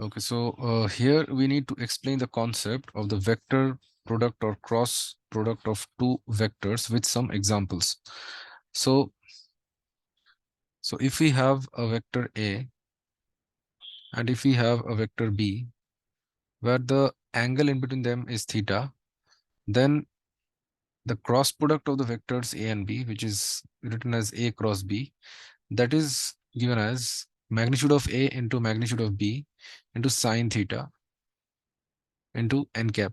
Okay, so here we need to explain the concept of the vector product or cross product of two vectors with some examples. So, if we have a vector A and if we have a vector B, where the angle in between them is theta, then the cross product of the vectors A and B, which is written as A cross B, that is given as magnitude of A into magnitude of B into sine theta into n cap,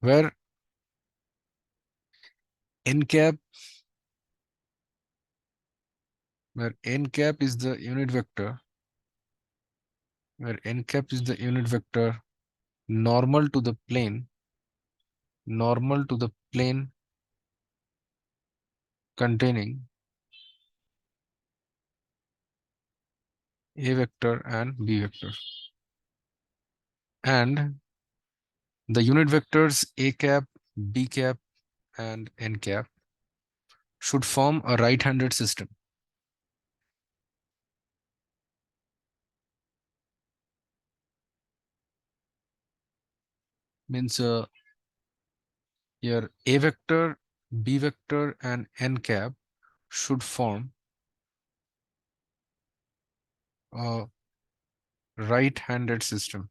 where n cap is the unit vector, normal to the plane, containing A vector and B vector, and the unit vectors A cap, B cap, and n cap should form a right-handed system. Means your A vector, B vector, and n cap should form a right-handed system.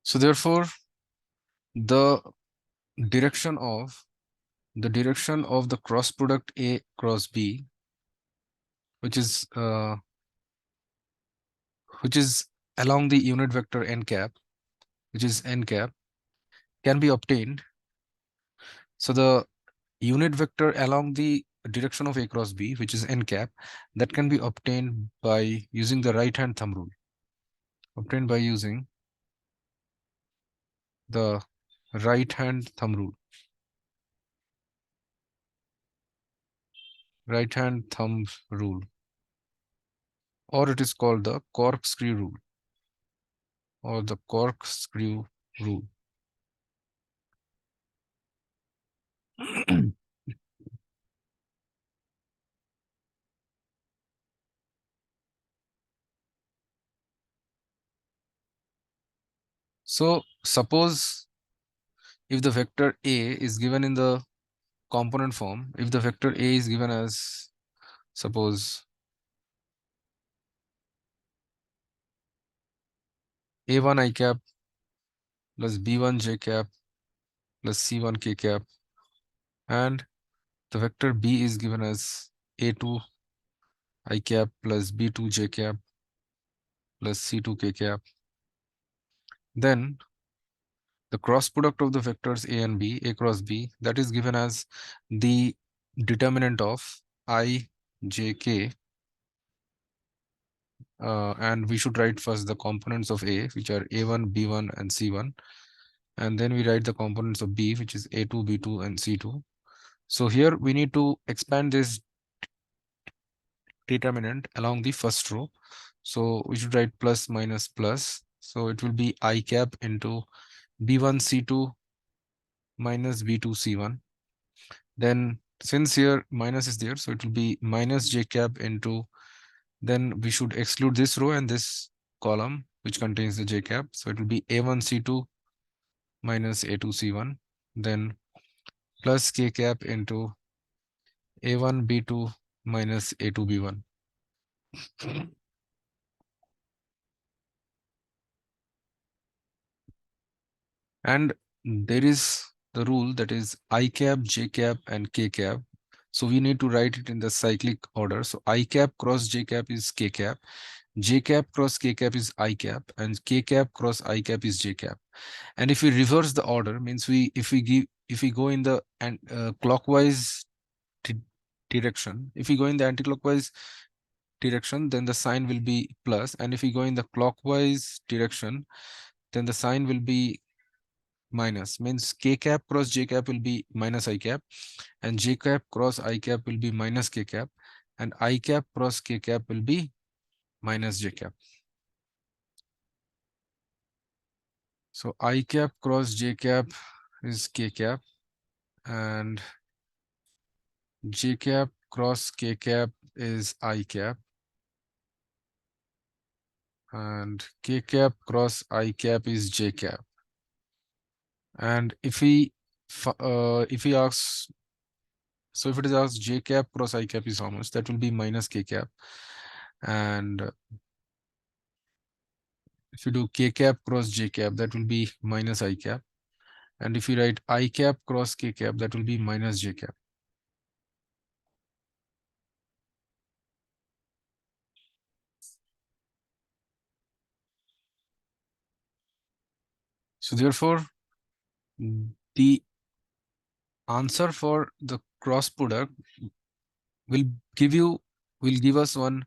So therefore, the direction of the cross product A cross B, which is along the unit vector n cap, which is n cap, can be obtained. So the unit vector along the direction of A cross B, which is n cap, that can be obtained by using the right hand thumb rule. Obtained by using the right hand thumb rule. Right hand thumb rule. Or it is called the corkscrew rule. Or the corkscrew rule. So suppose if the vector A is given in the component form, if the vector A is given as, suppose, A1 I cap plus B1 j cap plus C1 k cap, and the vector B is given as A2 I cap plus B2 j cap plus C2 k cap, then the cross product of the vectors A and B, A cross B, that is given as the determinant of I, j, k, and we should write first the components of A, which are A1, B1, and C1, and then we write the components of B, which is A2, B2, and C2. So here we need to expand this determinant along the first row. So we should write plus minus plus. So it will be I cap into B1 C2 minus B2 C1. Then since here minus is there, so it will be minus j cap into, then we should exclude this row and this column which contains the j cap. So it will be A1 C2 minus A2 C1. Then plus k cap into A1 B2 minus A2 B1. And there is the rule that is I cap, j cap, and k cap. So we need to write it in the cyclic order. So I cap cross j cap is k cap, j cap cross k cap is I cap, and k cap cross I cap is j cap. And if we reverse the order, means if we go in the clockwise direction, if we go in the anti-clockwise direction, then the sign will be plus, and if we go in the clockwise direction, then the sign will be minus. Means k cap cross j cap will be minus I cap, and j cap cross I cap will be minus k cap, and I cap cross k cap will be minus j cap. So I cap cross j cap is k cap, and j cap cross k cap is I cap, and k cap cross I cap is j cap. And if we ask, so if it is asked j cap cross I cap is how much, that will be minus k cap. And if you do k cap cross j cap, that will be minus I cap. And if you write I cap cross k cap, that will be minus j cap. So therefore, the answer for the cross product will give you will give us one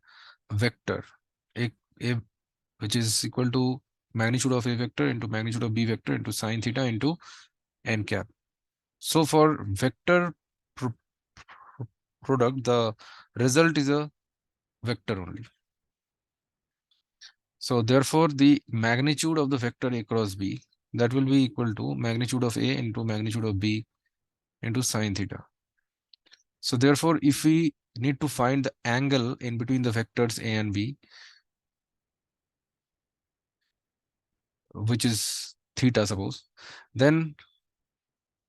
vector, a which is equal to magnitude of a vector into magnitude of b vector into sine theta into n cap. So for vector pro product, the result is a vector only. So therefore, the magnitude of the vector a cross b, that will be equal to magnitude of a into magnitude of b into sine theta. So therefore, if we need to find the angle in between the vectors a and b, which is theta, suppose, then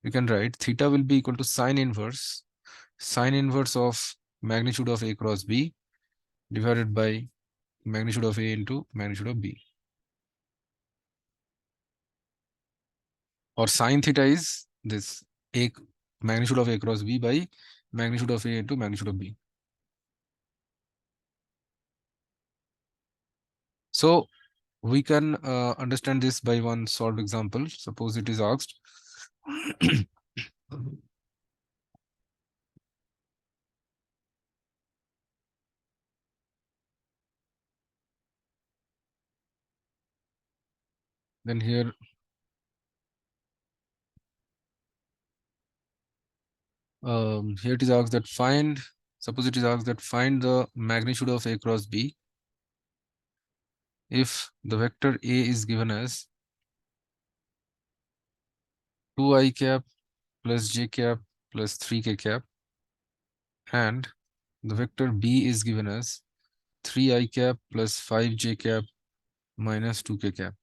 we can write theta will be equal to sine inverse of magnitude of a cross b divided by magnitude of a into magnitude of b. Or sine theta is this, a magnitude of a cross b by magnitude of a into magnitude of b. So we can understand this by one solved example. Suppose it is asked then here here it is asked that suppose it is asked that find the magnitude of a cross b if the vector a is given as 2i cap plus j cap plus 3k cap, and the vector b is given as 3i cap plus 5j cap minus 2k cap.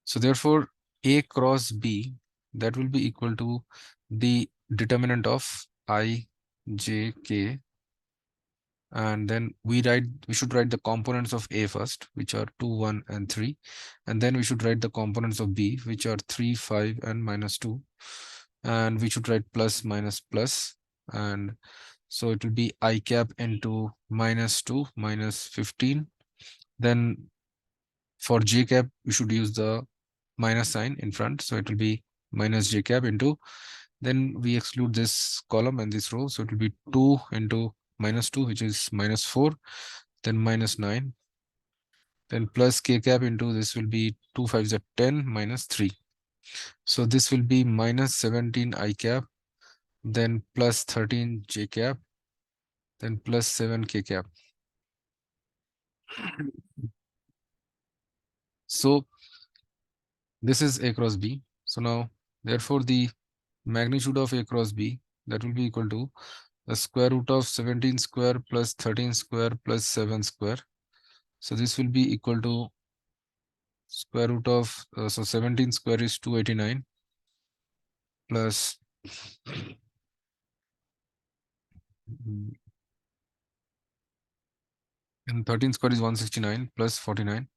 So therefore, a cross b, that will be equal to the determinant of I, j, k, and then we should write the components of a first, which are 2, 1, and 3, and then we should write the components of b, which are 3, 5, and minus 2, and we should write plus, minus, plus, and so it will be I cap into minus 2 minus 15. Then for j cap, we should use the minus sign in front, so it will be minus j cap into, then we exclude this column and this row, so it will be 2 into minus 2, which is minus 4, then minus 9, then plus k cap into this will be 2 5s are 10 minus 3. So this will be minus 17 I cap, then plus 13 j cap, then plus 7 k cap. So this is a cross b. So now therefore the magnitude of a cross b, that will be equal to the square root of 17 square plus 13 square plus 7 square. So this will be equal to square root of so 17 square is 289 plus and 13 square is 169 plus 49.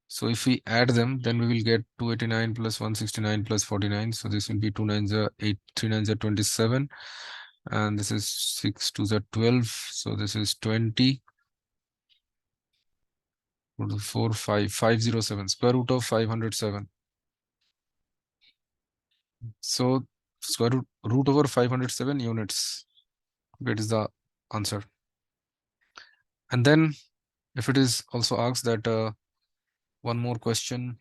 So if we add them, then we will get 289 plus 169 plus 49. So this will be 2 9s are 8, 3 9s are 27, and this is 6 2s are 12. So this is 20. 4 5 507, square root of 507. So square root over 507 units. That is the answer. And then if it is also asked that one more question.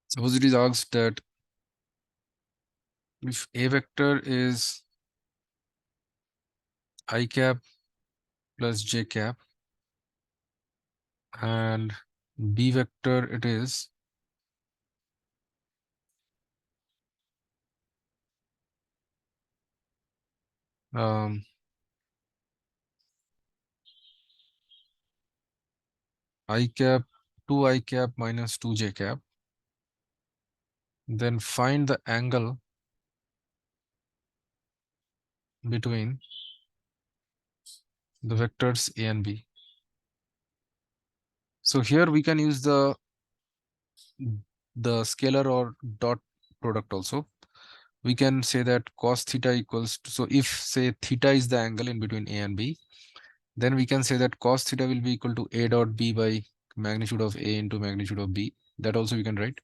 Suppose it is asked that if a vector is I cap plus j cap, and b vector it is um, I cap 2 I cap minus 2 j cap. Then find the angle between the vectors a and b. So here we can use the scalar or dot product also. We can say that cos theta equals to, so if say theta is the angle in between a and b, then we can say that cos theta will be equal to a dot b by magnitude of a into magnitude of b. That also we can write.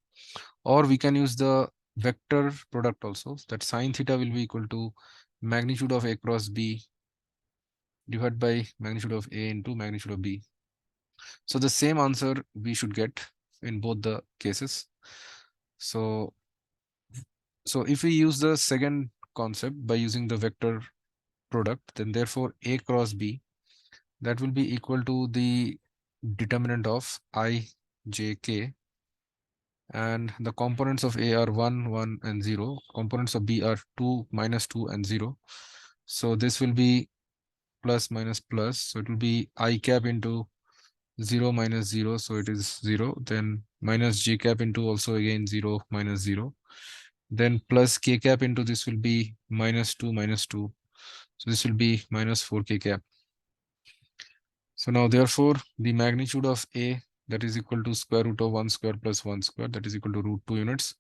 Or we can use the vector product also, that sine theta will be equal to magnitude of a cross b divided by magnitude of a into magnitude of b. So the same answer we should get in both the cases. So if we use the second concept by using the vector product, then therefore a cross b, that will be equal to the determinant of I, j, k, and the components of a are 1, 1, and 0. Components of b are 2, minus 2, and 0. So this will be plus, minus, plus. So it will be I cap into 0 minus 0, so it is 0. Then minus j cap into also again 0 minus 0. Then plus k cap into this will be minus 2 minus 2. So this will be minus 4k cap. So now therefore the magnitude of a, that is equal to square root of 1 square plus 1 square, that is equal to root 2 units.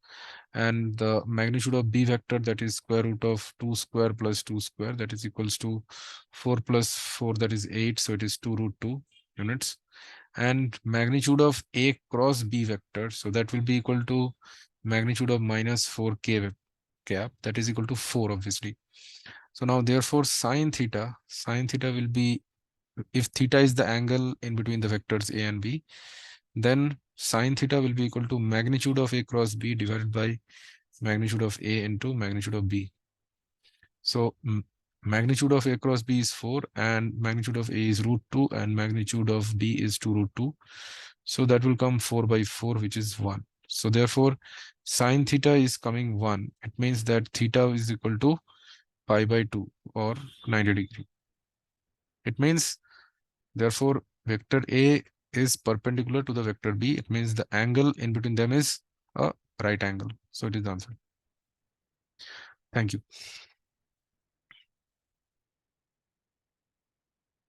And the magnitude of b vector, that is square root of 2 square plus 2 square, that is equals to 4 plus 4, that is 8. So it is 2 root 2 units. And magnitude of a cross b vector, so that will be equal to magnitude of minus 4k cap, that is equal to 4 obviously. So now therefore sine theta will be, if theta is the angle in between the vectors a and b, then sine theta will be equal to magnitude of a cross b divided by magnitude of a into magnitude of b. So magnitude of a cross b is 4, and magnitude of a is root 2, and magnitude of b is 2 root 2. So that will come 4 by 4, which is 1. So therefore sine theta is coming 1. It means that theta is equal to pi by 2 or 90 degree. It means therefore vector a is perpendicular to the vector b. It means the angle in between them is a right angle. So it is the answer. Thank you.